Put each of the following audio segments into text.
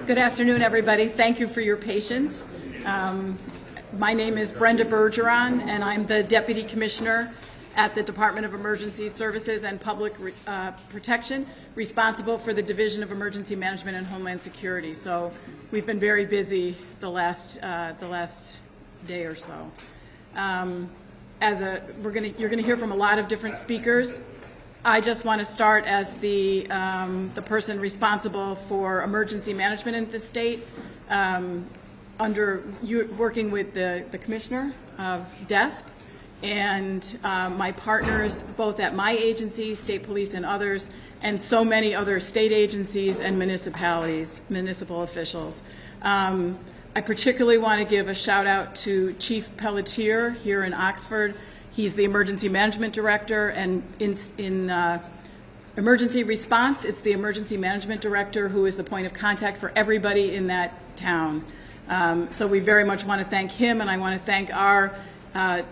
Good afternoon, everybody. Thank you for your patience. My name is Brenda Bergeron, and I'm the Deputy Commissioner at the Department of Emergency Services and Public Protection, responsible for the Division of Emergency Management and Homeland Security. So we've been very busy the last day or so. You're going to hear from a lot of different speakers. I just want to start as the person responsible for emergency management in the state, working with the Commissioner of DESPP and my partners both at my agency, State Police and others, and so many other state agencies and municipalities, municipal officials. I particularly want to give a shout out to Chief Pelletier here in Oxford. He's the Emergency Management Director, and in emergency response, it's the Emergency Management Director who is the point of contact for everybody in that town. So we very much want to thank him, and I want to thank our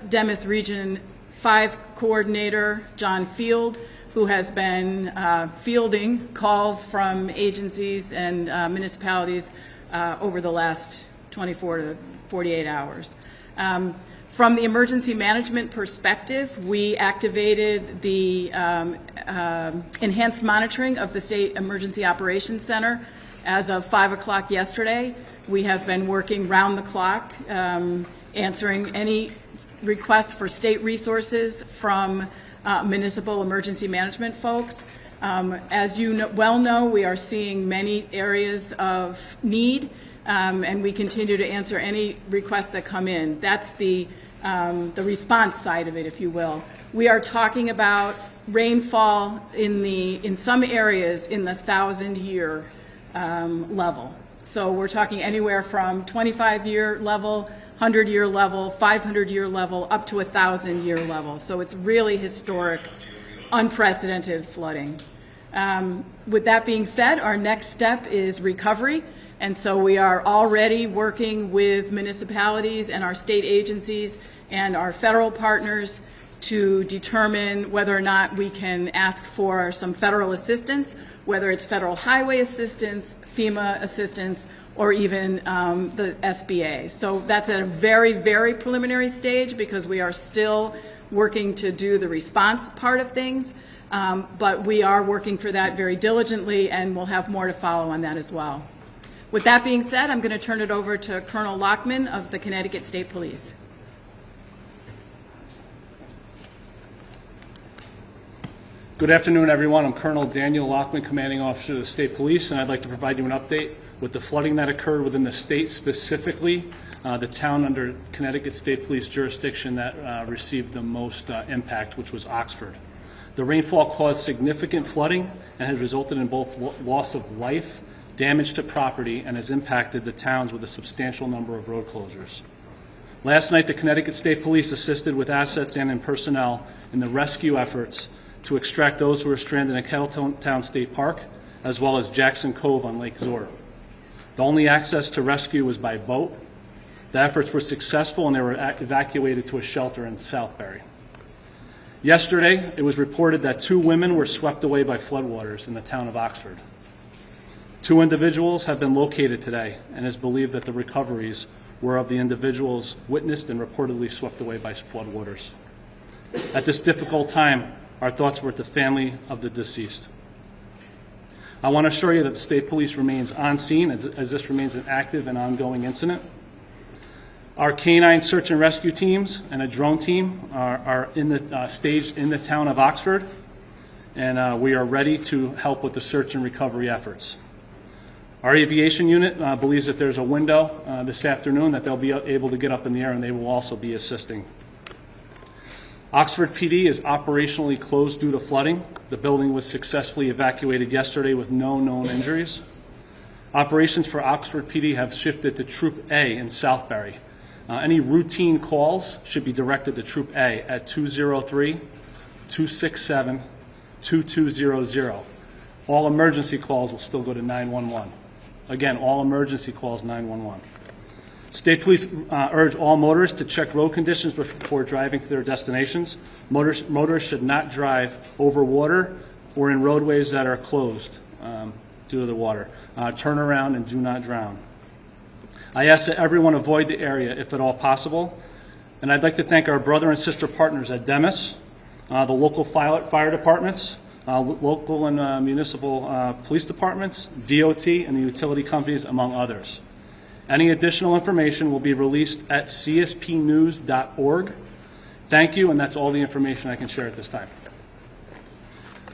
Demas Region 5 Coordinator, John Field, who has been fielding calls from agencies and municipalities over the last 24 to 48 hours. From the emergency management perspective, we activated the enhanced monitoring of the State Emergency Operations Center as of 5 o'clock yesterday. We have been working round the clock, answering any requests for state resources from municipal emergency management folks. As you well know, we are seeing many areas of need, and we continue to answer any requests that come in. That's the response side of it, if you will. We are talking about rainfall in some areas in the 1,000-year level. So we're talking anywhere from 25-year level, 100-year level, 500-year level, up to 1,000-year level. So it's really historic, unprecedented flooding. With that being said, our next step is recovery. And so we are already working with municipalities and our state agencies and our federal partners to determine whether or not we can ask for some federal assistance, whether it's federal highway assistance, FEMA assistance, or even the SBA. So that's at a very, very preliminary stage because we are still working to do the response part of things. But we are working for that very diligently, and we'll have more to follow on that as well. With that being said, I'm going to turn it over to Colonel Lockman of the Connecticut State Police. Good afternoon, everyone. I'm Colonel Daniel Lockman, Commanding Officer of the State Police, and I'd like to provide you an update with the flooding that occurred within the state, specifically the town under Connecticut State Police jurisdiction that received the most impact, which was Oxford. The rainfall caused significant flooding and has resulted in both loss of life, damage to property, and has impacted the towns with a substantial number of road closures. Last night, the Connecticut State Police assisted with assets and in personnel in the rescue efforts to extract those who were stranded in Kettletown State Park, as well as Jackson Cove on Lake Zora. The only access to rescue was by boat. The efforts were successful, and they were evacuated to a shelter in Southbury. Yesterday, it was reported that 2 women were swept away by floodwaters in the town of Oxford. 2 individuals have been located today, and it is believed that the recoveries were of the individuals witnessed and reportedly swept away by floodwaters. At this difficult time, our thoughts were with the family of the deceased. I want to assure you that the State Police remains on scene as this remains an active and ongoing incident. Our canine search and rescue teams and a drone team are in the staged in the town of Oxford, and we are ready to help with the search and recovery efforts. Our aviation unit believes that there's a window this afternoon that they'll be able to get up in the air, and they will also be assisting. Oxford PD is operationally closed due to flooding. The building was successfully evacuated yesterday with no known injuries. Operations for Oxford PD have shifted to Troop A in Southbury. Any routine calls should be directed to Troop A at 203-267-2200. All emergency calls will still go to 911. Again, all emergency calls 911. State Police urge all motorists to check road conditions before driving to their destinations. Motorists should not drive over water or in roadways that are closed. due to the water. Turn around and do not drown. I ask that everyone avoid the area if at all possible. And I'd like to thank our brother and sister partners at DEMIS, the local fire departments, local and municipal police departments, DOT, and the utility companies, among others. Any additional information will be released at cspnews.org. Thank you, and that's all the information I can share at this time.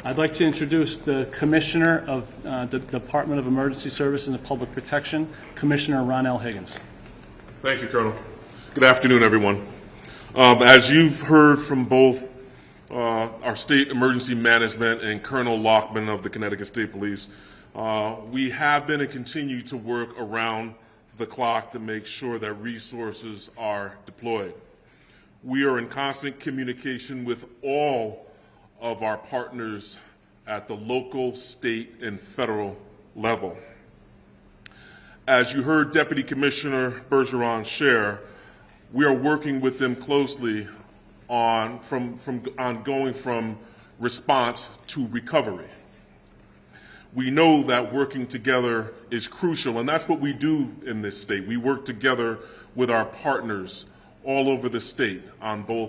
I'd like to introduce the Commissioner of the Department of Emergency Services and Public Protection, Commissioner Ron L. Higgins. Thank you, Colonel. Good afternoon, everyone. As you've heard from both our State Emergency Management and Colonel Lockman of the Connecticut State Police, we have been and continue to work around the clock to make sure that resources are deployed. We are in constant communication with all of our partners at the local, state, and federal level. As you heard Deputy Commissioner Bergeron share, we are working with them closely on going from response to recovery. We know that working together is crucial, and that's what we do in this state. We work together with our partners all over the state on the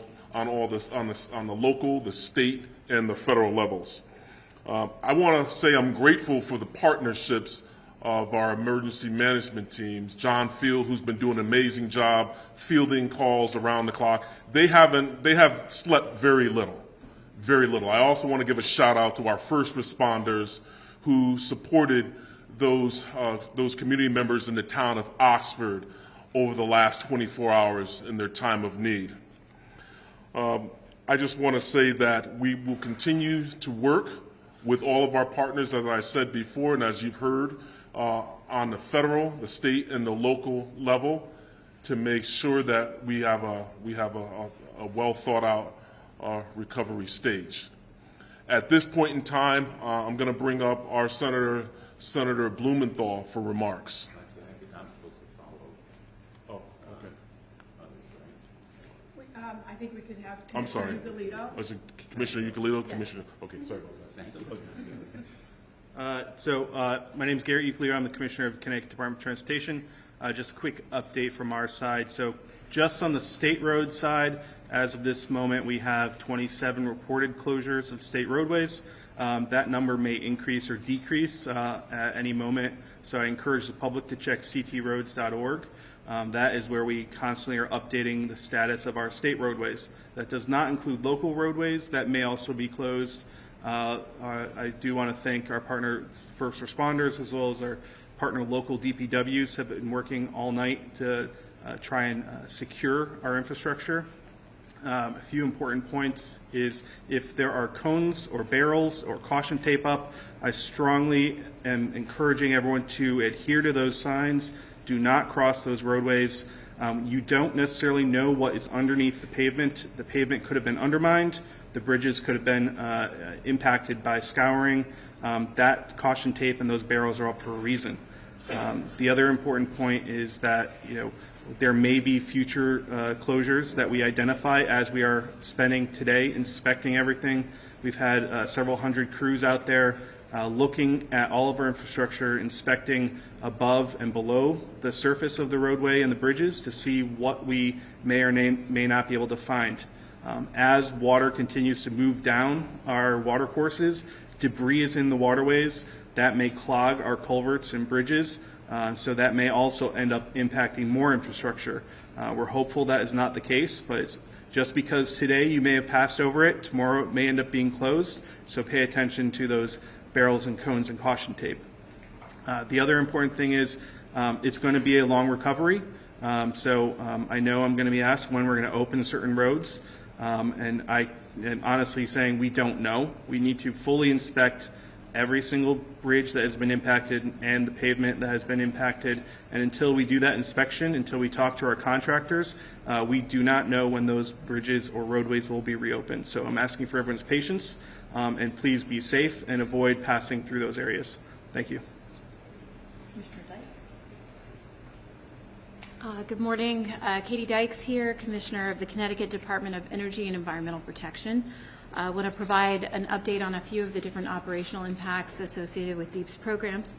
local, the state, and the federal levels. I want to say I'm grateful for the partnerships of our emergency management teams. John Field, who's been doing an amazing job fielding calls around the clock. They have slept very little, very little. I also want to give a shout out to our first responders who supported those community members in the town of Oxford over the last 24 hours in their time of need. I just want to say that we will continue to work with all of our partners, as I said before, and as you've heard, on the federal, the state, and the local level, to make sure that we have a well thought out recovery stage. At this point in time, I'm going to bring up our Senator Blumenthal for remarks. Oh, okay. I think we could have I'm sorry. Commissioner Ucalito. Is it Commissioner Ucalito? Yes. Commissioner. Okay, sorry about that. My name is Garrett Ucalito. I'm the Commissioner of Connecticut Department of Transportation. Just a quick update from our side. So just on the state road side, as of this moment, we have 27 reported closures of state roadways. That number may increase or decrease at any moment. So I encourage the public to check ctroads.org. That is where we constantly are updating the status of our state roadways. That does not include local roadways that may also be closed. I do want to thank our partner first responders as well as our partner local DPWs have been working all night to try and secure our infrastructure. A few important points is if there are cones or barrels or caution tape up, I strongly am encouraging everyone to adhere to those signs. Do not cross those roadways. You don't necessarily know what is underneath the pavement. The pavement could have been undermined. The bridges could have been impacted by scouring. That caution tape and those barrels are up for a reason. The other important point is that there may be future closures that we identify as we are spending today inspecting everything. We've had several hundred crews out there looking at all of our infrastructure, inspecting above and below the surface of the roadway and the bridges to see what we may or may not be able to find. As water continues to move down our water courses, debris is in the waterways. That may clog our culverts and bridges, so that may also end up impacting more infrastructure. We're hopeful that is not the case, but it's just because today you may have passed over it, tomorrow it may end up being closed, so pay attention to those barrels and cones and caution tape. The other important thing is it's going to be a long recovery, so I know I'm going to be asked when we're going to open certain roads, and I am honestly saying we don't know. We need to fully inspect every single bridge that has been impacted and the pavement that has been impacted, and until we do that inspection, until we talk to our contractors, we do not know when those bridges or roadways will be reopened. So I'm asking for everyone's patience, and please be safe and avoid passing through those areas. Thank you. Good morning. Katie Dykes here, Commissioner of the Connecticut Department of Energy and Environmental Protection. I want to provide an update on a few of the different operational impacts associated with DEEP's programs.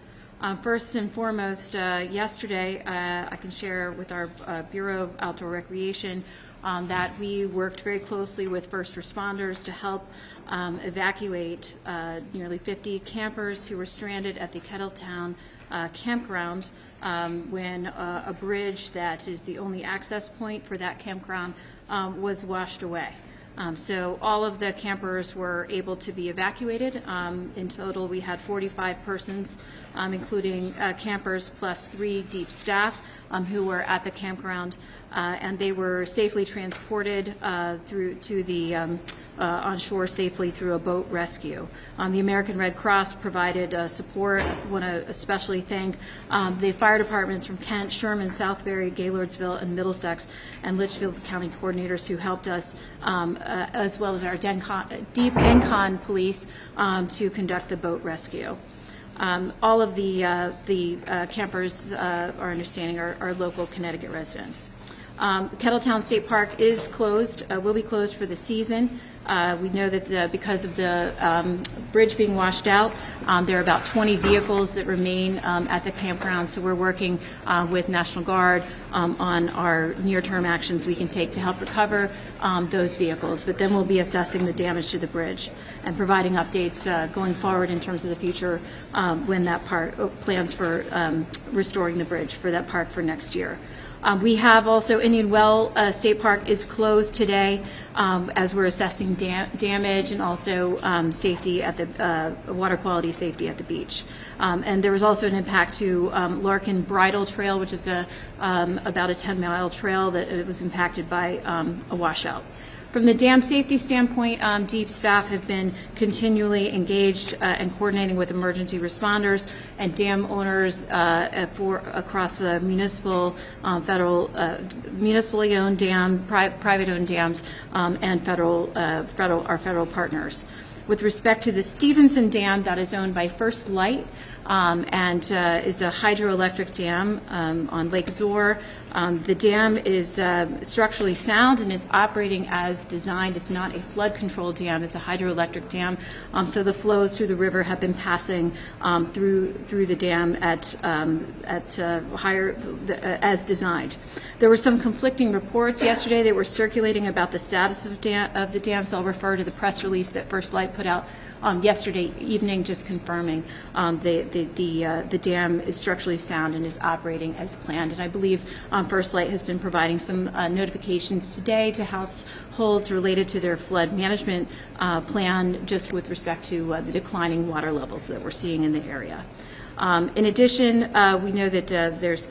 First and foremost, yesterday I can share with our Bureau of Outdoor Recreation that we worked very closely with first responders to help evacuate nearly 50 campers who were stranded at the Kettletown campground when a bridge that is the only access point for that campground was washed away. So all of the campers were able to be evacuated. In total, we had 45 persons, including campers plus 3 DEEP staff who were at the campground, and they were safely transported through to the on shore safely through a boat rescue. The American Red Cross provided support. I want to especially thank the fire departments from Kent, Sherman, Southbury, Gaylordsville, and Middlesex, and Litchfield County coordinators who helped us, as well as our Deep Encon police, to conduct the boat rescue. All of the campers, our understanding, are local Connecticut residents. Kettletown State Park is closed, will be closed for the season. We know that because of the bridge being washed out, there are about 20 vehicles that remain at the campground, so we're working with National Guard on our near-term actions we can take to help recover those vehicles. But then we'll be assessing the damage to the bridge and providing updates going forward in terms of the future when that park plans for restoring the bridge for that park for next year. We have also Indian Well State Park is closed today as we're assessing damage and also safety at the water quality safety at the beach. And there was also an impact to Larkin Bridle Trail, which is about a 10-mile trail that was impacted by a washout. From the dam safety standpoint, DEEP staff have been continually engaged and coordinating with emergency responders and dam owners across the municipal, municipally owned dam, private-owned dams, and our federal partners. With respect to the Stevenson Dam, that is owned by First Light and is a hydroelectric dam on Lake Zor. The dam is structurally sound and is operating as designed. It's not a flood control dam, it's a hydroelectric dam. So the flows through the river have been passing through the dam at higher as designed. There were some conflicting reports yesterday that were circulating about the status of the dam, so I'll refer to the press release that First Light put out yesterday evening, just confirming the dam is structurally sound and is operating as planned. And I believe First Light has been providing some notifications today to households related to their flood management plan, just with respect to the declining water levels that we're seeing in the area. In addition, we know that there's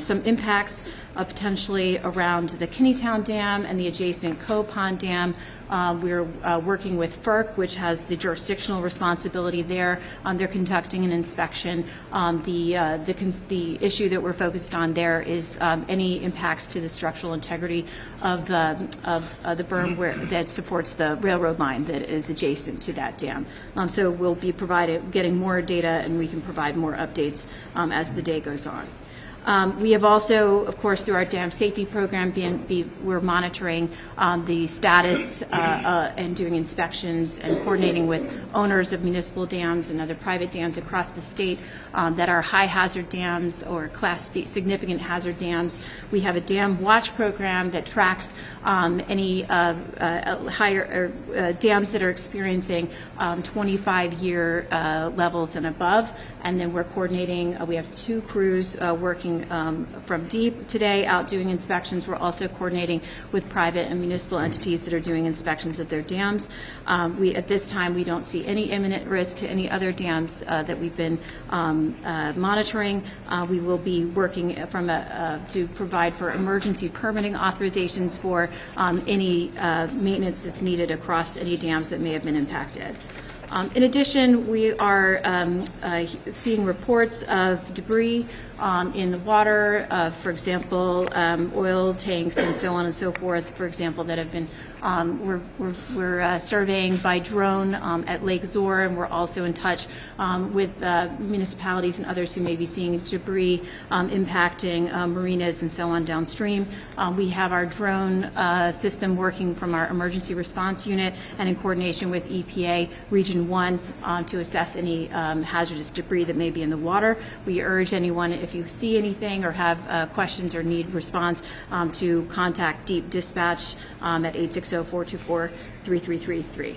some impacts potentially around the Kinneytown Dam and the adjacent Coe Pond Dam. We're working with FERC, which has the jurisdictional responsibility there. They're conducting an inspection. The issue that we're focused on there is any impacts to the structural integrity of the berm that supports the railroad line that is adjacent to that dam. So we'll be getting more data, and we can provide more updates as the day goes on. We have also, of course, through our dam safety program, we're monitoring the status and doing inspections and coordinating with owners of municipal dams and other private dams across the state that are high hazard dams or Class B significant hazard dams. We have a dam watch program that tracks any higher dams that are experiencing 25-year levels and above. And then we're coordinating, we have 2 crews working from DEEP today out doing inspections. We're also coordinating with private and municipal entities that are doing inspections of their dams. At this time, we don't see any imminent risk to any other dams that we've been monitoring. We will be working to provide for emergency permitting authorizations for any maintenance that's needed across any dams that may have been impacted. In addition, we are seeing reports of debris in the water, for example, oil tanks and so on and so forth, for example, that have been, we're surveying by drone at Lake Zor, and we're also in touch with municipalities and others who may be seeing debris impacting marinas and so on downstream. We have our drone system working from our emergency response unit and in coordination with EPA Region 1 to assess any hazardous debris that may be in the water. We urge anyone, if you see anything or have questions or need response, to contact Deep Dispatch at 860-424-3333.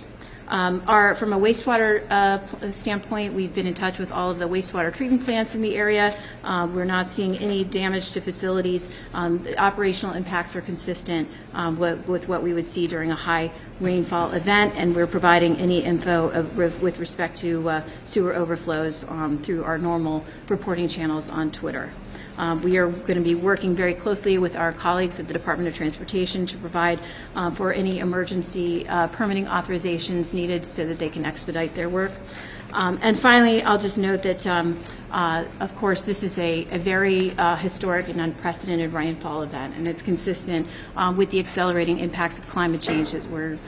From a wastewater standpoint, we've been in touch with all of the wastewater treatment plants in the area. We're not seeing any damage to facilities. The operational impacts are consistent with what we would see during a high rainfall event, and we're providing any info with respect to sewer overflows through our normal reporting channels on Twitter. We are going to be working very closely with our colleagues at the Department of Transportation to provide for any emergency permitting authorizations needed so that they can expedite their work. And finally, I'll just note that, of course, this is a very historic and unprecedented rainfall event, and it's consistent with the accelerating impacts of climate change that we're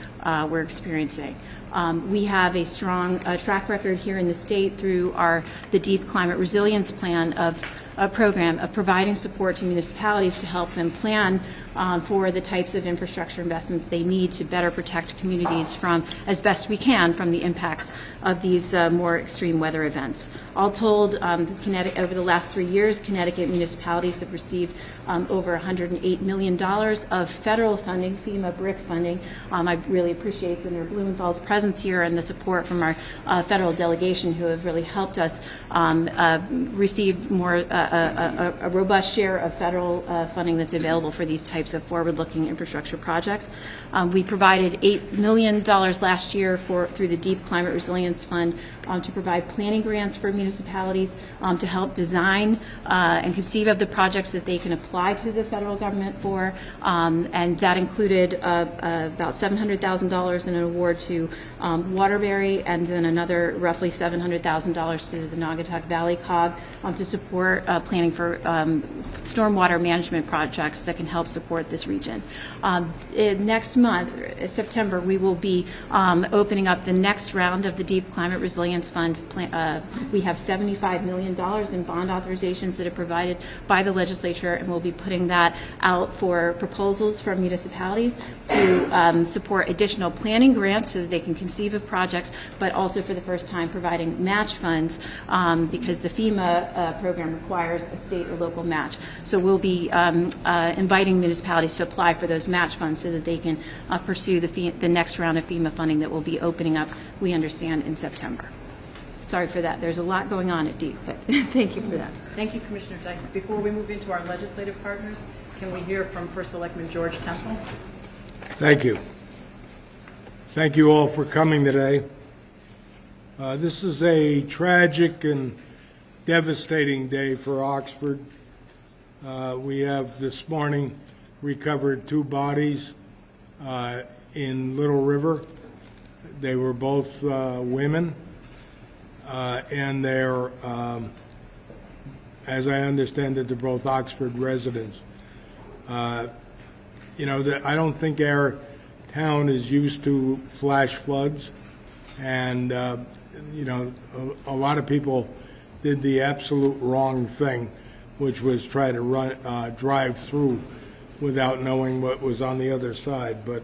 experiencing. We have a strong track record here in the state through the Deep Climate Resilience Plan program of providing support to municipalities to help them plan for the types of infrastructure investments they need to better protect communities from, as best we can, from the impacts of these more extreme weather events. All told, over the last 3 years, Connecticut municipalities have received over $108 million of federal funding, FEMA BRIC funding. I really appreciate Senator Blumenthal's presence here and the support from our federal delegation, who have really helped us receive a robust share of federal funding that's available for these types of forward-looking infrastructure projects. We provided $8 million last year through the Deep Climate Resilience Fund to provide planning grants for municipalities to help design and conceive of the projects that they can apply to the federal government for, and that included about $700,000 in an award to Waterbury, and then another roughly $700,000 to the Naugatuck Valley COG to support planning for stormwater management projects that can help support this region. Next month, September, we will be opening up the next round of the Deep Climate Resilience Fund. We have $75 million in bond authorizations that are provided by the legislature, and we'll be putting that out for proposals from municipalities to support additional planning grants so that they can conceive of projects, but also for the first time providing match funds because the FEMA program requires a state or local match. So we'll be inviting municipalities to apply for those match funds so that they can pursue the next round of FEMA funding that will be opening up, we understand, in September. Sorry for that. There's a lot going on at DEEP, but thank you for that. Thank you, Commissioner Dykes. Before we move into our legislative partners, can we hear from First Selectman George Temple? Thank you. Thank you all for coming today. This is a tragic and devastating day for Oxford. We have this morning recovered 2 bodies in Little River. They were both women, and they're, as I understand it, they're both Oxford residents. You know, I don't think our town is used to flash floods, and you know, a lot of people did the absolute wrong thing, which was try to drive through without knowing what was on the other side. But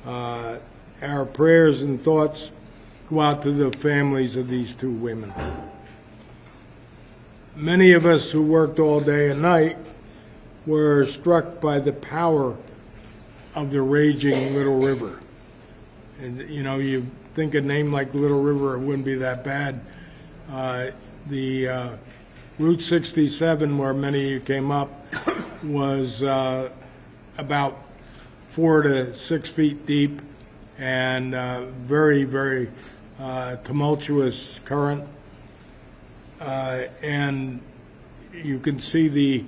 our prayers and thoughts go out to the families of these 2 women. Many of us who worked all day and night were struck by the power of the raging Little River. And, you know, you think a name like Little River, it wouldn't be that bad. The Route 67, where many of you came up, was about 4 to 6 feet deep and very, very tumultuous current. And you can see the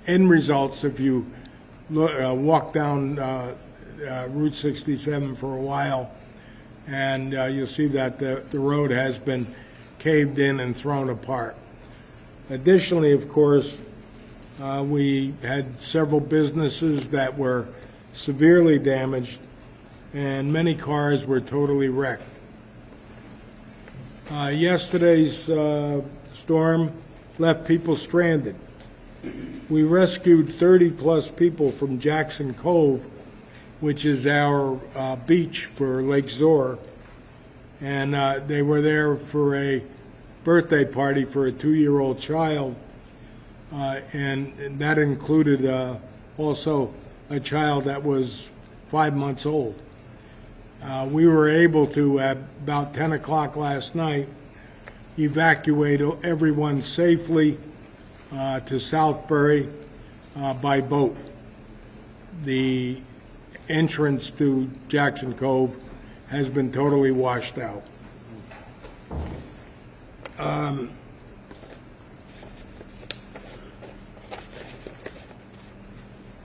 end results if you walk down Route 67 for a while, and you'll see that the road has been caved in and thrown apart. Additionally, of course, we had several businesses that were severely damaged, and many cars were totally wrecked. Yesterday's storm left people stranded. We rescued 30-plus people from Jackson Cove, which is our beach for Lake Zor, and they were there for a birthday party for a 2-year-old child, and that included also a child that was 5 months old. We were able to, at about 10 o'clock last night, evacuate everyone safely to Southbury by boat. The entrance to Jackson Cove has been totally washed out.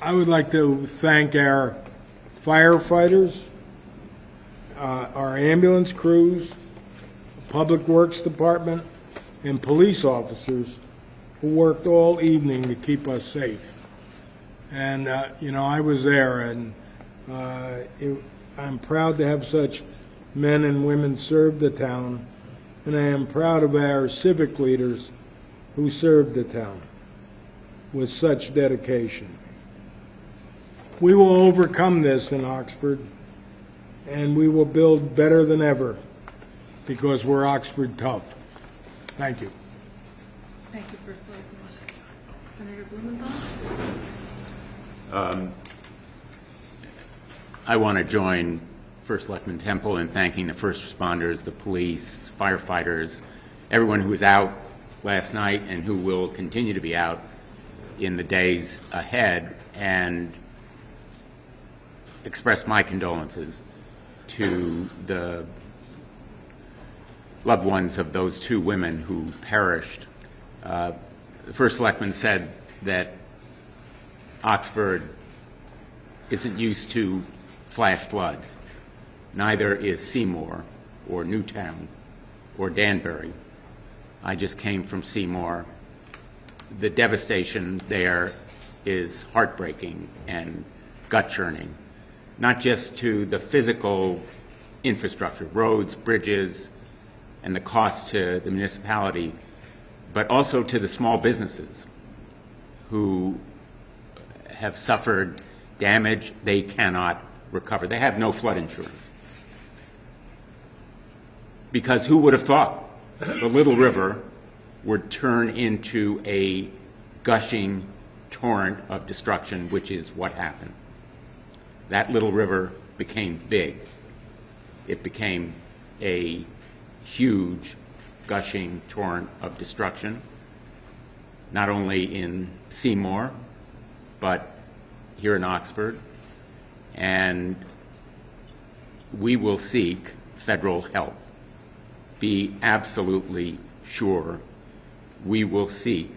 I would like to thank our firefighters, our ambulance crews, Public Works Department, and police officers who worked all evening to keep us safe. And, I was there, and I'm proud to have such men and women serve the town, and I am proud of our civic leaders who served the town with such dedication. We will overcome this in Oxford, and we will build better than ever because we're Oxford tough. Thank you. Thank you, First Selectman. Senator Blumenthal? I want to join First Selectman Temple in thanking the first responders, the police, firefighters, everyone who was out last night and who will continue to be out in the days ahead, and express my condolences to the loved ones of those 2 women who perished. The First Selectman said that Oxford isn't used to flash floods. Neither is Seymour or Newtown or Danbury. I just came from Seymour. The devastation there is heartbreaking and gut-churning, not just to the physical infrastructure, roads, bridges, and the cost to the municipality, but also to the small businesses who have suffered damage they cannot recover. They have no flood insurance. Because who would have thought the little river would turn into a gushing torrent of destruction, which is what happened. That little river became big. It became a huge gushing torrent of destruction, not only in Seymour, but here in Oxford. And we will seek federal help. Be absolutely sure we will seek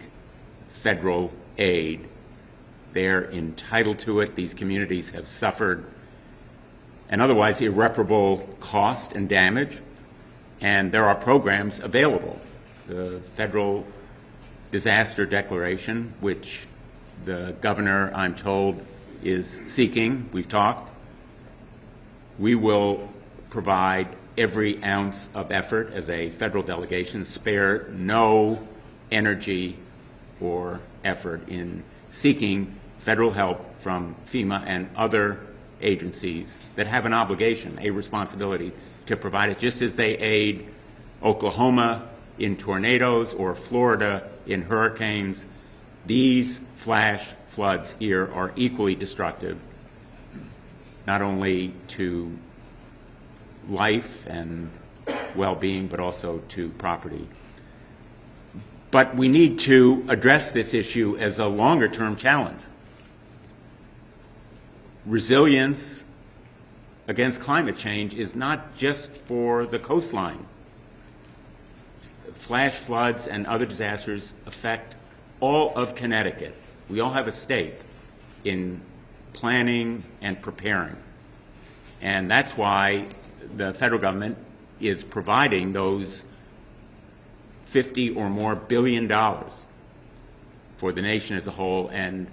federal aid. They're entitled to it. These communities have suffered an otherwise irreparable cost and damage, and there are programs available. The federal disaster declaration, which the governor, I'm told, is seeking, we've talked. We will provide every ounce of effort as a federal delegation, spare no energy or effort in seeking federal help from FEMA and other agencies that have an obligation, a responsibility to provide it, just as they aid Oklahoma in tornadoes or Florida in hurricanes. These flash floods here are equally destructive, not only to life and well-being, but also to property. But we need to address this issue as a longer-term challenge. Resilience against climate change is not just for the coastline. Flash floods and other disasters affect all of Connecticut. We all have a stake in planning and preparing. And that's why the federal government is providing those $50 or more billion for the nation as a whole, and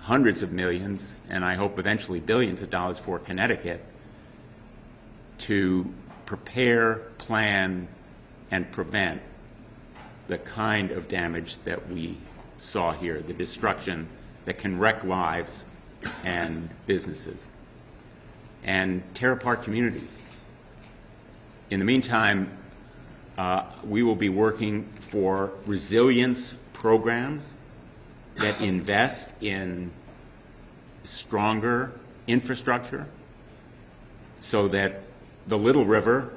hundreds of millions, and I hope eventually billions of dollars for Connecticut to prepare, plan, and prevent the kind of damage that we saw here, the destruction that can wreck lives and businesses and tear apart communities. In the meantime, we will be working for resilience programs that invest in stronger infrastructure so that the Little River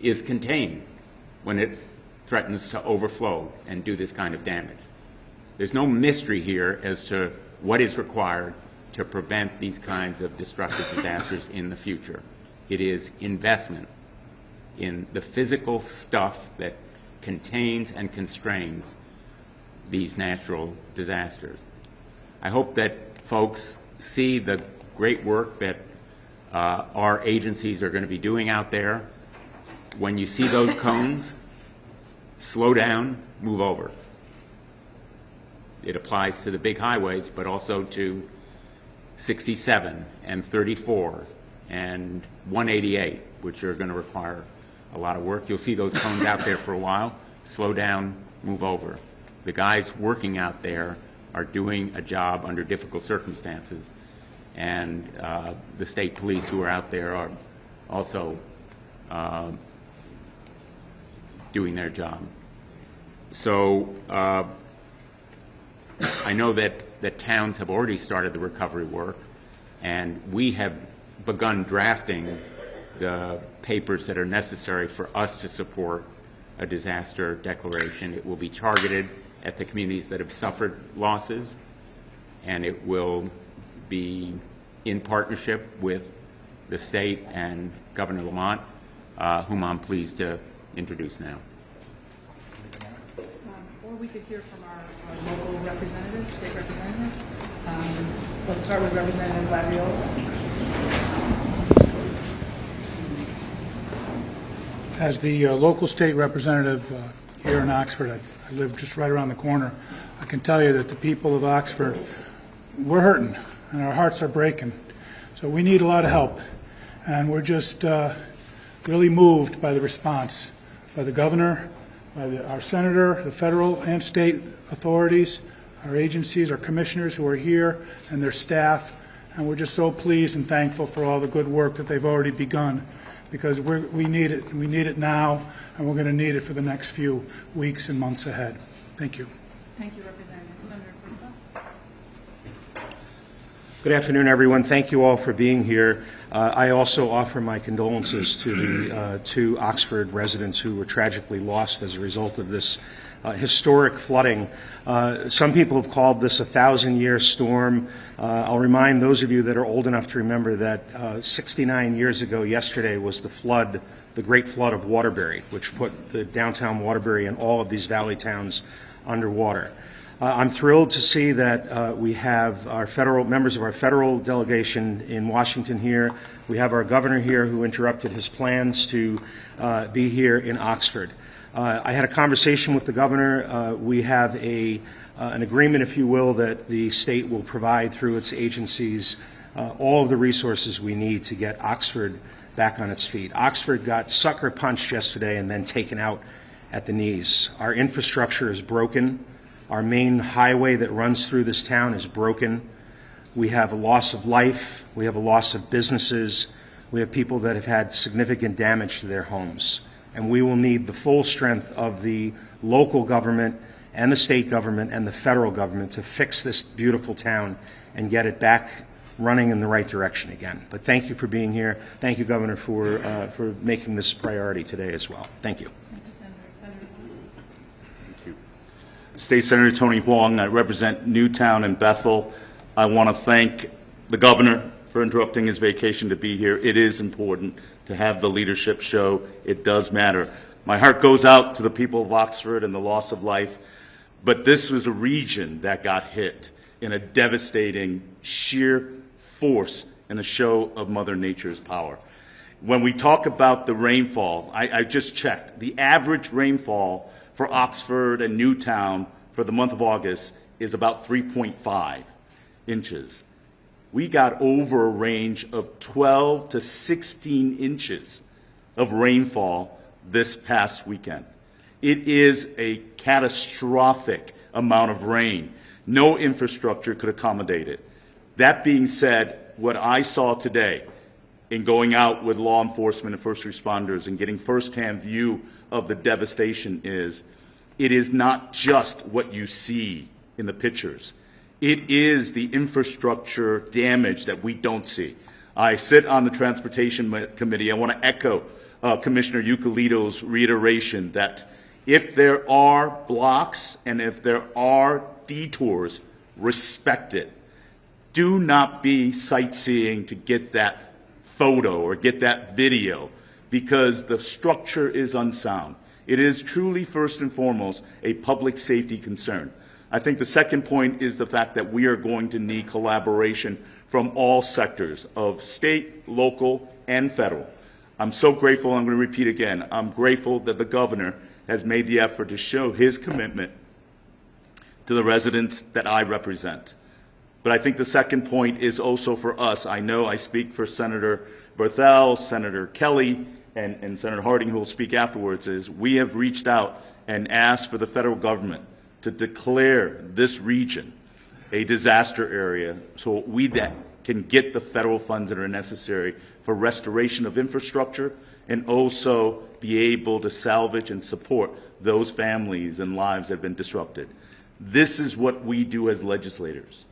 is contained when it threatens to overflow and do this kind of damage. There's no mystery here as to what is required to prevent these kinds of destructive disasters in the future. It is investment in the physical stuff that contains and constrains these natural disasters. I hope that folks see the great work that our agencies are going to be doing out there. When you see those cones, slow down, move over. It applies to the big highways, but also to 67 and 34 and 188, which are going to require a lot of work. You'll see those cones out there for a while. Slow down, move over. The guys working out there are doing a job under difficult circumstances, and the state police who are out there are also doing their job. So I know that towns have already started the recovery work, and we have begun drafting the papers that are necessary for us to support a disaster declaration. It will be targeted at the communities that have suffered losses, and it will be in partnership with the state and Governor Lamont, whom I'm pleased to introduce now. Or we could hear from our local representatives, state representatives. Let's start with Representative Laviola. As the local state representative here in Oxford, I live just right around the corner. I can tell you that the people of Oxford, we're hurting and our hearts are breaking. So we need a lot of help. And we're just really moved by the response by the governor, by our senator, the federal and state authorities, our agencies, our commissioners who are here, and their staff. And we're just so pleased and thankful for all the good work that they've already begun, because we need it. We need it now, and we're going to need it for the next few weeks and months ahead. Thank you. Thank you, Representative. Senator Frupa. Good afternoon, everyone. Thank you all for being here. I also offer my condolences to the two Oxford residents who were tragically lost as a result of this historic flooding. Some people have called this a 1,000-year storm. I'll remind those of you that are old enough to remember that 69 years ago yesterday was the flood, the Great Flood of Waterbury, which put the downtown Waterbury and all of these valley towns underwater. I'm thrilled to see that we have our members of our federal delegation in Washington here. We have our governor here who interrupted his plans to be here in Oxford. I had a conversation with the governor. We have an agreement, if you will, that the state will provide through its agencies all of the resources we need to get Oxford back on its feet. Oxford got sucker punched yesterday and then taken out at the knees. Our infrastructure is broken. Our main highway that runs through this town is broken. We have a loss of life. We have a loss of businesses. We have people that have had significant damage to their homes. And we will need the full strength of the local government and the state government and the federal government to fix this beautiful town and get it back running in the right direction again. But thank you for being here. Thank you, Governor, for making this a priority today as well. Thank you. Thank you, Senator. Senator Huang. Thank you. State Senator Tony Huang. I represent Newtown and Bethel. I want to thank the governor for interrupting his vacation to be here. It is important to have the leadership show. It does matter. My heart goes out to the people of Oxford and the loss of life, but this was a region that got hit in a devastating sheer force in a show of Mother Nature's power. When we talk about the rainfall, I just checked. The average rainfall for Oxford and Newtown for the month of August is about 3.5 inches. We got over a range of 12 to 16 inches of rainfall this past weekend. It is a catastrophic amount of rain. No infrastructure could accommodate it. That being said, what I saw today in going out with law enforcement and first responders and getting firsthand view of the devastation is, it is not just what you see in the pictures. It is the infrastructure damage that we don't see. I sit on the Transportation Committee. I want to echo Commissioner Euclid's reiteration that if there are blocks and if there are detours, respect it. Do not be sightseeing to get that photo or get that video, because the structure is unsound. It is truly, first and foremost, a public safety concern. I think the second point is the fact that we are going to need collaboration from all sectors of state, local, and federal. I'm so grateful, I'm going to repeat again, I'm grateful that the governor has made the effort to show his commitment to the residents that I represent. But I think the second point is also for us. I know I speak for Senator Berthel, Senator Kelly, and Senator Harding, who will speak afterwards, is we have reached out and asked for the federal government to declare this region a disaster area so we can get the federal funds that are necessary for restoration of infrastructure and also be able to salvage and support those families and lives that have been disrupted. This is what we do as legislators.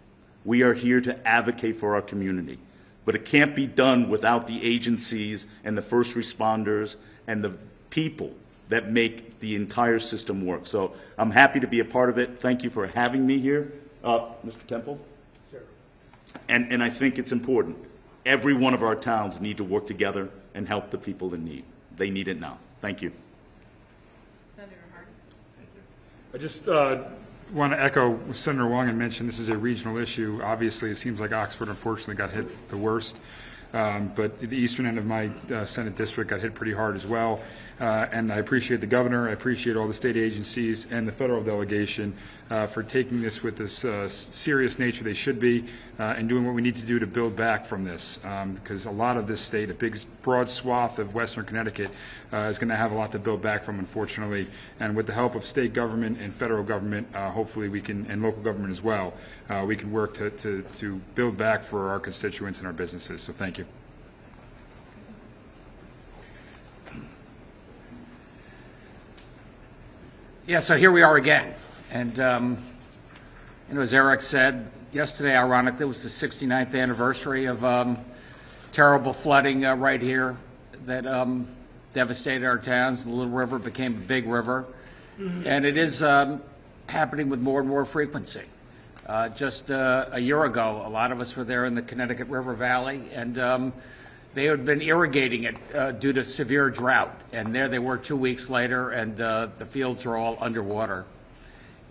We are here to advocate for our community, but it can't be done without the agencies and the first responders and the people that make the entire system work. So I'm happy to be a part of it. Thank you for having me here, Mr. Temple. Sure. And I think it's important. Every one of our towns need to work together and help the people in need. They need it now. Thank you. Senator Harding. I just want to echo what Senator Wong had mentioned. This is a regional issue. Obviously, it seems like Oxford, unfortunately, got hit the worst. But the eastern end of my Senate district got hit pretty hard as well. And I appreciate the governor, I appreciate all the state agencies and the federal delegation for taking this with this serious nature they should be and doing what we need to do to build back from this. Because a lot of this state, a big broad swath of western Connecticut is going to have a lot to build back from, unfortunately. And with the help of state government and federal government, hopefully we can, and local government as well, we can work to build back for our constituents and our businesses. So thank you. Yeah, so here we are again. And, as Eric said, yesterday, ironically, was the 69th anniversary of terrible flooding right here that devastated our towns. The Little River became a big river. And it is happening with more and more frequency. Just a year ago, a lot of us were there in the Connecticut River Valley, and they had been irrigating it due to severe drought, and there they were 2 weeks later, and the fields are all underwater.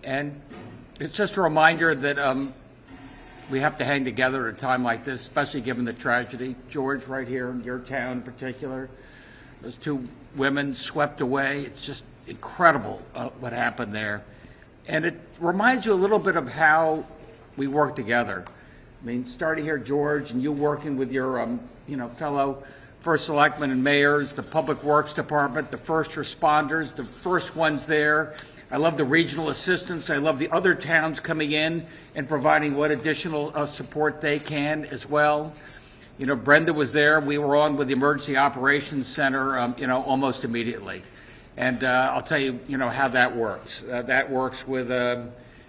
And it's just a reminder that we have to hang together at a time like this, especially given the tragedy. George, right here in your town in particular, those two women swept away. It's just incredible what happened there. And it reminds you a little bit of how we work together. I mean, starting here, George, and you working with your fellow first selectmen and mayors, the Public Works Department, the first responders, the first ones there. I love the regional assistants. I love the other towns coming in and providing what additional support they can as well. Brenda was there. We were on with the Emergency Operations Center, almost immediately. And I'll tell you, how that works. That works with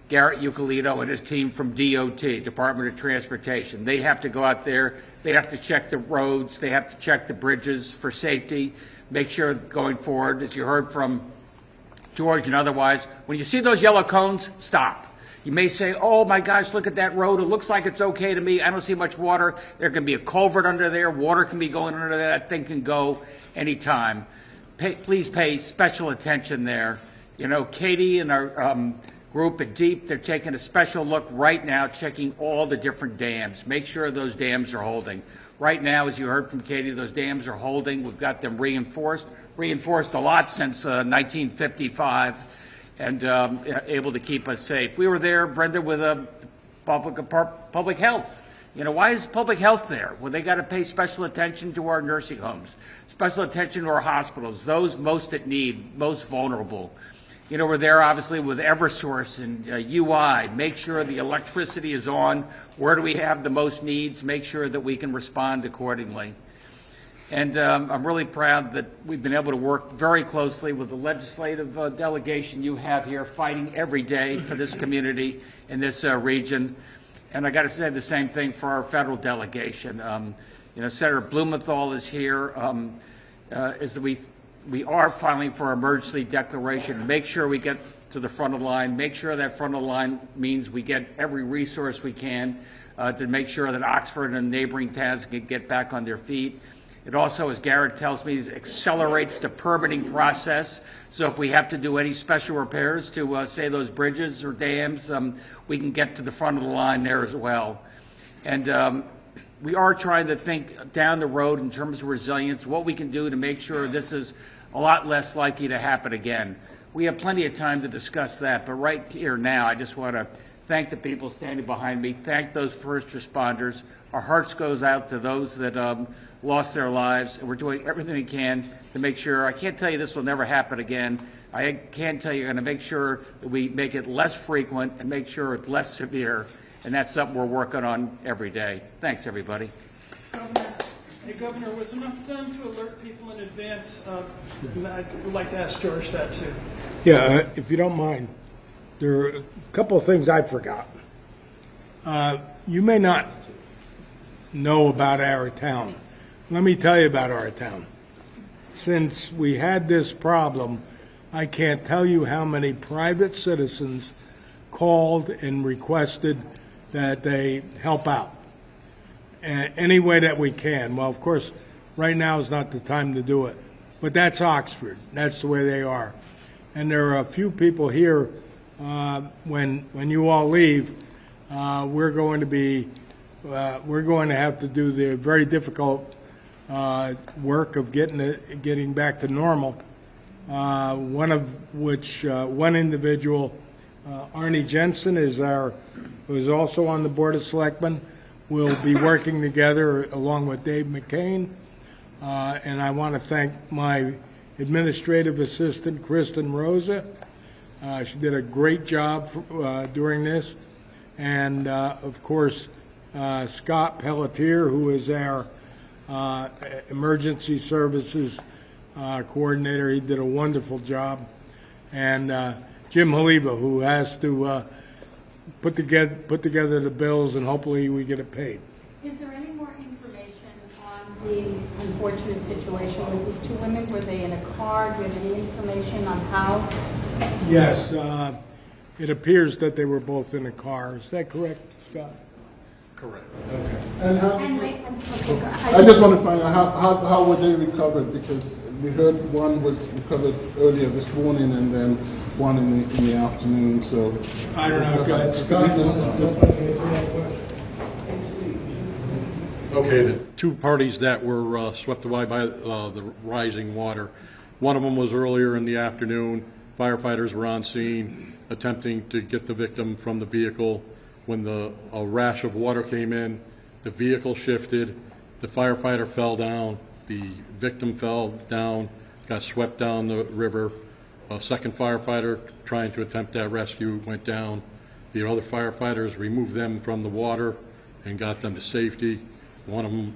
Garrett Euclid and his team from DOT, Department of Transportation. They have to go out there. They have to check the roads. They have to check the bridges for safety, make sure going forward, as you heard from George and otherwise, when you see those yellow cones, stop. You may say, oh my gosh, look at that road. It looks like it's okay to me. I don't see much water. There can be a culvert under there. Water can be going under there. That thing can go anytime. Please pay special attention there. Katie and our group at DEEP, they're taking a special look right now, checking all the different dams. Make sure those dams are holding. Right now, as you heard from Katie, those dams are holding. We've got them reinforced a lot since 1955. and able to keep us safe. We were there, Brenda, with public health. You know, why is public health there? Well, they got to pay special attention to our nursing homes, special attention to our hospitals, those most at need, most vulnerable. You know, we're there obviously with Eversource and UI, make sure the electricity is on, where do we have the most needs, make sure that we can respond accordingly. And I'm really proud that we've been able to work very closely with the legislative delegation you have here, fighting every day for this community in this region. And I got to say the same thing for our federal delegation. You know, Senator Blumenthal is here. We are filing for emergency declaration. Make sure we get to the front of the line. Make sure that front of the line means we get every resource we can to make sure that Oxford and neighboring towns can get back on their feet. It also, as Garrett tells me, accelerates the permitting process. So if we have to do any special repairs to, say, those bridges or dams, we can get to the front of the line there as well. And we are trying to think down the road in terms of resilience, what we can do to make sure this is a lot less likely to happen again. We have plenty of time to discuss that, but right here now, I just want to thank the people standing behind me, thank those first responders. Our hearts goes out to those that lost their lives, and we're doing everything we can to make sure. I can't tell you this will never happen again. I can tell you we're going to make sure that we make it less frequent and make sure it's less severe, and that's something we're working on every day. Thanks, everybody. Hey, Governor, was enough done to alert people in advance? I would like to ask George that, too. Yeah, if you don't mind, there are a couple of things I forgot. You may not know about our town. Let me tell you about our town. Since we had this problem, I can't tell you how many private citizens called and requested that they help out any way that we can. Well, of course, right now is not the time to do it, but that's Oxford. That's the way they are. And there are a few people here. When you all leave, we're going to have to do the very difficult work of getting back to normal. One of which one individual, Arnie Jensen, who is also on the Board of Selectmen. We'll be working together along with Dave McCain. And I want to thank my administrative assistant, Kristen Rosa. She did a great job during this. And, of course, Scott Pelletier, who is our emergency services coordinator. He did a wonderful job. And Jim Haliva, who has to put together the bills, and hopefully we get it paid. Is there any more information on the unfortunate situation with these two women? Were they in a car? Do you have any information on how? Yes, it appears that they were both in a car. Is that correct, Scott? Correct. Okay. And how, okay, I just want to find out how were they recovered, because we heard one was recovered earlier this morning and then one in the afternoon. So I don't know. Okay, the two parties that were swept away by the rising water. One of them was earlier in the afternoon. Firefighters were on scene attempting to get the victim from the vehicle. When a rash of water came in, the vehicle shifted, the firefighter fell down, the victim fell down, got swept down the river. A second firefighter trying to attempt that rescue went down. The other firefighters removed them from the water and got them to safety. One of them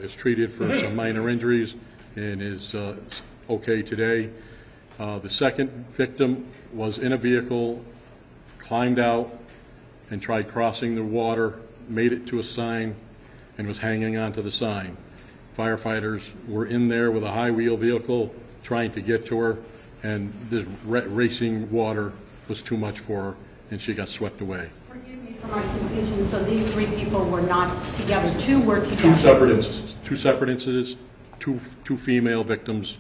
is treated for some minor injuries and is okay today. The second victim was in a vehicle, climbed out, and tried crossing the water, made it to a sign, and was hanging onto the sign. Firefighters were in there with a high-wheel vehicle trying to get to her, and the racing water was too much for her, and she got swept away. Forgive me for my confusion. So these three people were not together. Two were together. Two separate incidents, two female victims.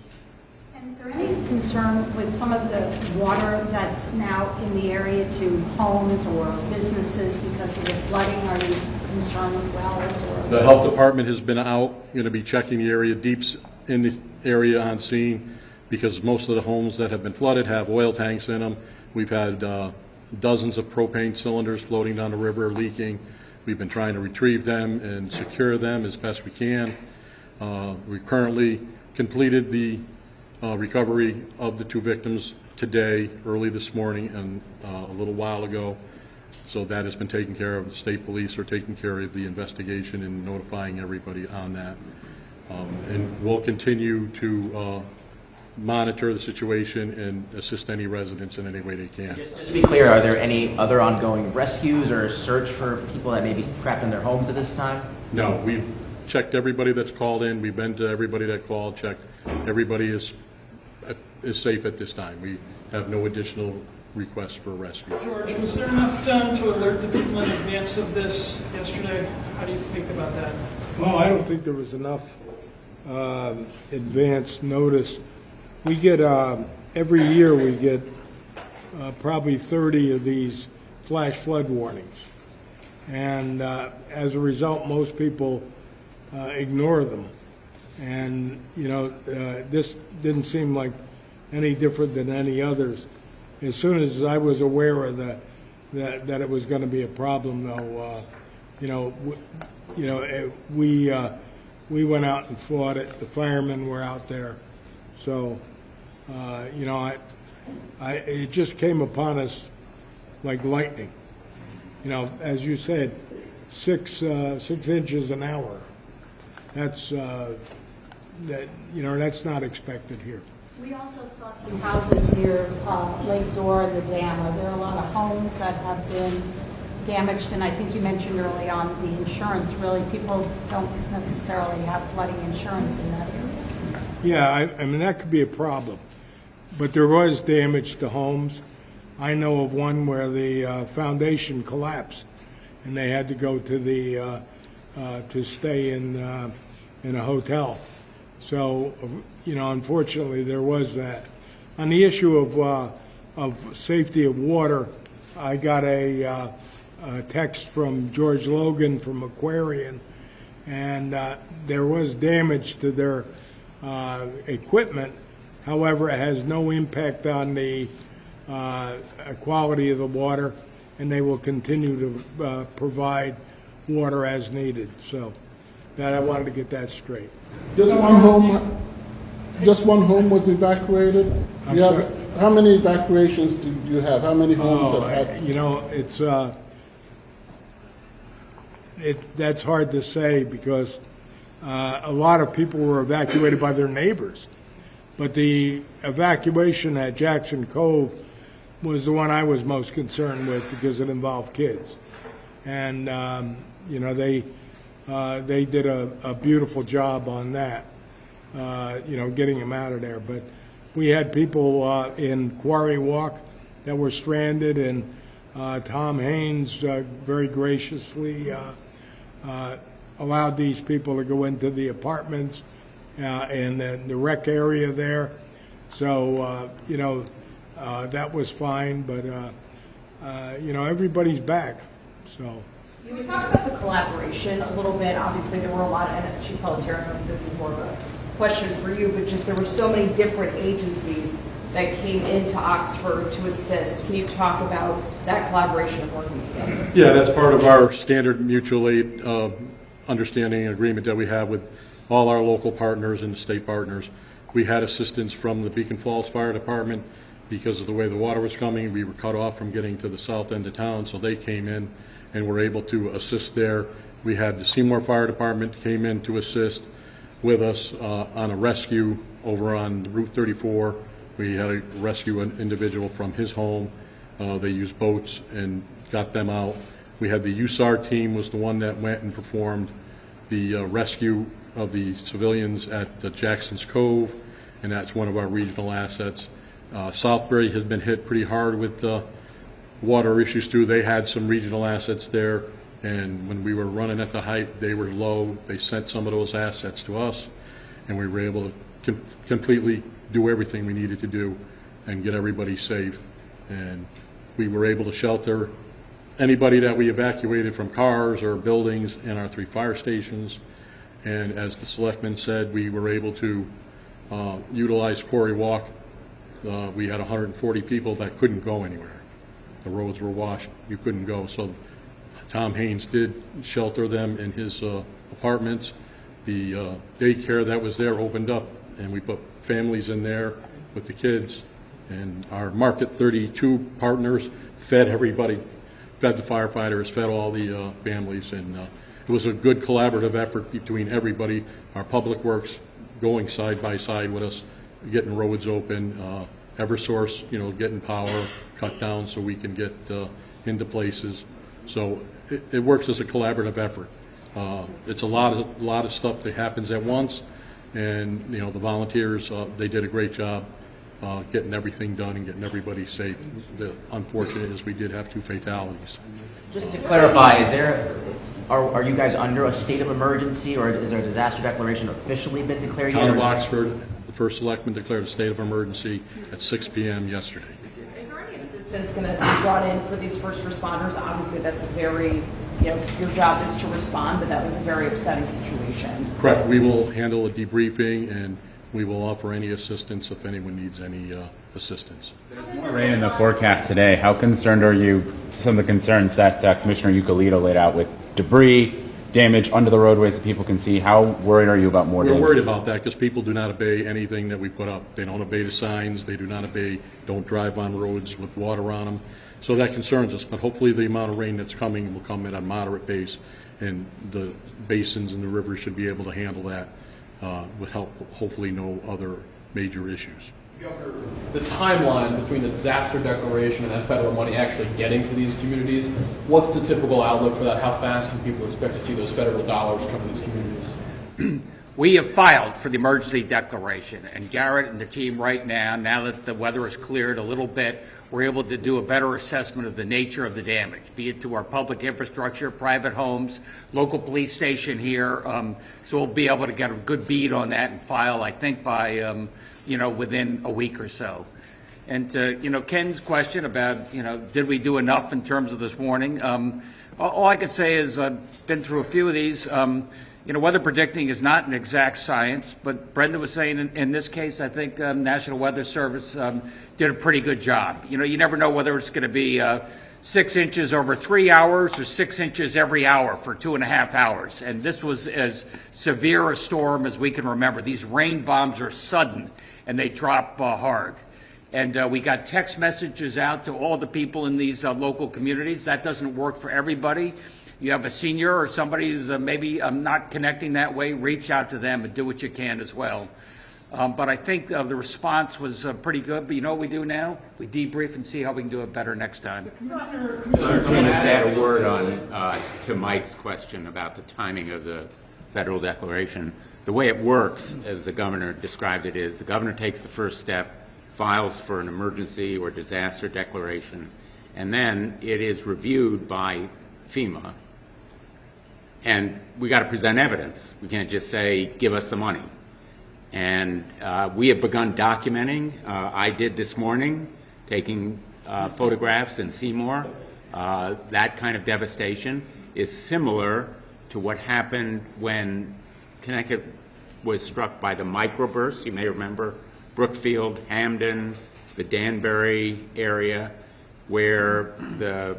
And is there any concern with some of the water that's now in the area to homes or businesses because of the flooding? Are you concerned with wells? Or The health department has been out, going to be checking the area, deeps in the area on scene, because most of the homes that have been flooded have oil tanks in them. We've had dozens of propane cylinders floating down the river leaking. We've been trying to retrieve them and secure them as best we can. We've currently completed the recovery of the 2 victims today, early this morning, and a little while ago. So that has been taken care of. The state police are taking care of the investigation and notifying everybody on that. And we'll continue to monitor the situation and assist any residents in any way they can. Just to be clear, are there any other ongoing rescues or search for people that may be trapped in their homes at this time? No, we've checked everybody that's called in. We've been to everybody that called, checked. Everybody is safe at this time. We have no additional requests for rescue. George, was there enough done to alert the people in advance of this yesterday? How do you think about that? Well, I don't think there was enough advance notice. We get, every year we get probably 30 of these flash flood warnings. And as a result, most people ignore them. And, this didn't seem like any different than any others. As soon as I was aware of that it was going to be a problem, though, we went out and fought it. The firemen were out there. So, it just came upon us like lightning. As you said, 6 inches an hour. That's that's not expected here. We also saw some houses near Lake Zor and the dam. Are there a lot of homes that have been damaged? And I think you mentioned early on the insurance. Really, people don't necessarily have flooding insurance in that area. Yeah, I mean, that could be a problem. But there was damage to homes. I know of one where the foundation collapsed, and they had to go to the to stay in a hotel. So, unfortunately, there was that. On the issue of safety of water, I got a text from George Logan from Aquarian, and there was damage to their equipment. However, it has no impact on the quality of the water, and they will continue to provide water as needed. So that I wanted to get that straight. Just one home was evacuated? How many evacuations do you have? How many homes have had? That's hard to say because a lot of people were evacuated by their neighbors. But the evacuation at Jackson Cove was the one I was most concerned with because it involved kids. And, they did a beautiful job on that, getting them out of there. But we had people in Quarry Walk that were stranded, and Tom Haynes very graciously allowed these people to go into the apartments and the rec area there. So, that was fine, but, everybody's back, so. Can we talk about the collaboration a little bit? Obviously, there were a lot of, and Chief Pelletier, I don't know if this is more of a question for you, but just there were so many different agencies that came into Oxford to assist. Can you talk about that collaboration of working together? Yeah, that's part of our standard mutual aid understanding and agreement that we have with all our local partners and the state partners. We had assistance from the Beacon Falls Fire Department because of the way the water was coming. We were cut off from getting to the south end of town, so they came in and were able to assist there. We had the Seymour Fire Department came in to assist with us on a rescue over on Route 34. We had to rescue an individual from his home. They used boats and got them out. We had the USAR team was the one that went and performed the rescue of the civilians at the Jackson's Cove, and that's one of our regional assets. Southbury has been hit pretty hard with water issues too. They had some regional assets there, and when we were running at the height, they were low. They sent some of those assets to us, and we were able to completely do everything we needed to do and get everybody safe. And we were able to shelter anybody that we evacuated from cars or buildings in our 3 fire stations. And as the Selectman said, we were able to utilize Quarry Walk we had 140 people that couldn't go anywhere. The roads were washed, you couldn't go. So Tom Haynes did shelter them in his apartments. The daycare that was there opened up, and we put families in there with the kids. And our Market 32 partners fed everybody, fed the firefighters, fed all the families, and it was a good collaborative effort between everybody. Our Public Works going side by side with us, getting roads open, Eversource, getting power cut down so we can get into places. So it works as a collaborative effort. It's a lot of stuff that happens at once, and the volunteers, they did a great job getting everything done and getting everybody safe. The unfortunate is we did have 2 fatalities. Just to clarify, are you guys under a state of emergency, or is there a disaster declaration officially been declared yet? Town of Oxford, the first selectman declared a state of emergency at 6 p.m. yesterday. Is there any assistance going to be brought in for these first responders? Obviously, that's a very, your job is to respond, but that was a very upsetting situation. Correct. We will handle a debriefing, and we will offer any assistance if anyone needs any assistance. There's more rain in the forecast today. How concerned are you to some of the concerns that Commissioner Ucalito laid out with debris, damage under the roadways that people can see? How worried are you about more damage? We're worried about that because people do not obey anything that we put up. They don't obey the signs. They do not obey, don't drive on roads with water on them. So that concerns us. But hopefully the amount of rain that's coming will come at a moderate pace, and the basins and the rivers should be able to handle that. Would help, hopefully, no other major issues. Governor, the timeline between the disaster declaration and that federal money actually getting to these communities, what's the typical outlook for that? How fast can people expect to see those federal dollars come to these communities? We have filed for the emergency declaration, and Garrett and the team right now that the weather has cleared a little bit, we're able to do a better assessment of the nature of the damage, be it to our public infrastructure, private homes, local police station here. So we'll be able to get a good bead on that and file, I think, by, within a week or so. And, Ken's question about, did we do enough in terms of this warning? All I can say is I've been through a few of these. Weather predicting is not an exact science, but Brenda was saying in this case, I think National Weather Service did a pretty good job. You never know whether it's going to be 6 inches over 3 hours or 6 inches every hour for 2.5 hours. And this was as severe a storm as we can remember. These rain bombs are sudden, and they drop hard. And we got text messages out to all the people in these local communities. That doesn't work for everybody. You have a senior or somebody who's maybe not connecting that way, reach out to them and do what you can as well. But I think the response was pretty good. But you know what we do now? We debrief and see how we can do it better next time. Let me just add a word on to Mike's question about the timing of the federal declaration. The way it works, as the governor described it, is the governor takes the first step, files for an emergency or disaster declaration, and then it is reviewed by FEMA. And we got to present evidence. We can't just say, give us the money. And we have begun documenting. I did this morning, taking photographs in Seymour. That kind of devastation is similar to what happened when Connecticut was struck by the microbursts. You may remember Brookfield, Hamden, the Danbury area, where the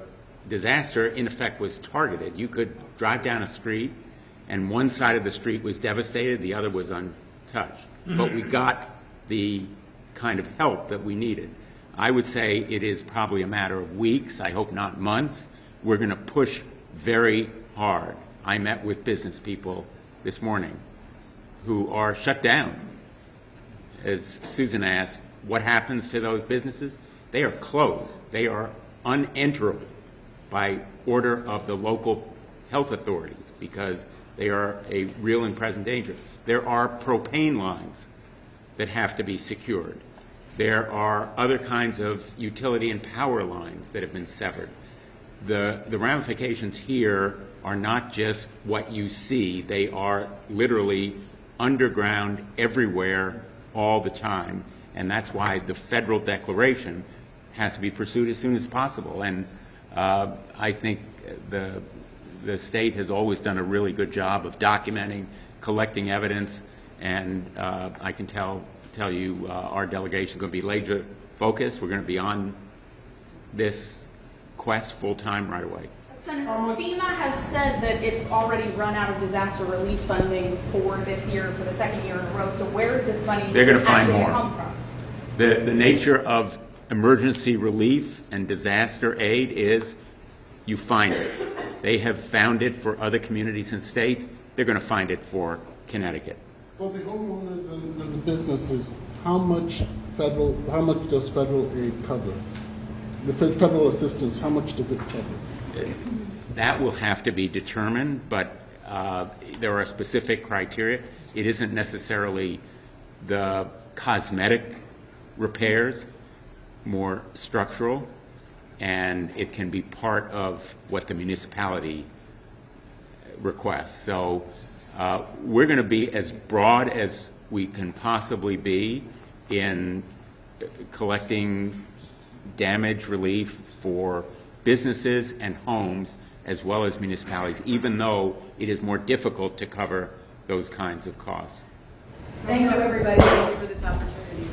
disaster, in effect, was targeted. You could drive down a street, and one side of the street was devastated, the other was untouched. But we got the kind of help that we needed. I would say it is probably a matter of weeks, I hope not months. We're going to push very hard. I met with business people this morning who are shut down. As Susan asked, what happens to those businesses? They are closed. They are unenterable by order of the local health authorities because they are a real and present danger. There are propane lines that have to be secured. There are other kinds of utility and power lines that have been severed. The ramifications here are not just what you see. They are literally underground everywhere all the time, and that's why the federal declaration has to be pursued as soon as possible. And I think the state has always done a really good job of documenting, collecting evidence, and I can tell tell you our delegation is going to be laser focused. We're going to be on this quest full-time right away. Senator, FEMA has said that it's already run out of disaster relief funding for this year, for the second year in a row. So where is this money They're going to find actually more. come from? The nature of emergency relief and disaster aid is you find it. They have found it for other communities and states. They're going to find it for Connecticut. For the homeowners and the businesses, how much does federal aid cover? The federal assistance, how much does it cover? That will have to be determined, but there are specific criteria. It isn't necessarily the cosmetic repairs, more structural, and it can be part of what the municipality requests. So we're going to be as broad as we can possibly be in collecting damage relief for businesses and homes as well as municipalities, even though it is more difficult to cover those kinds of costs. Thank you, everybody. Thank you for this opportunity.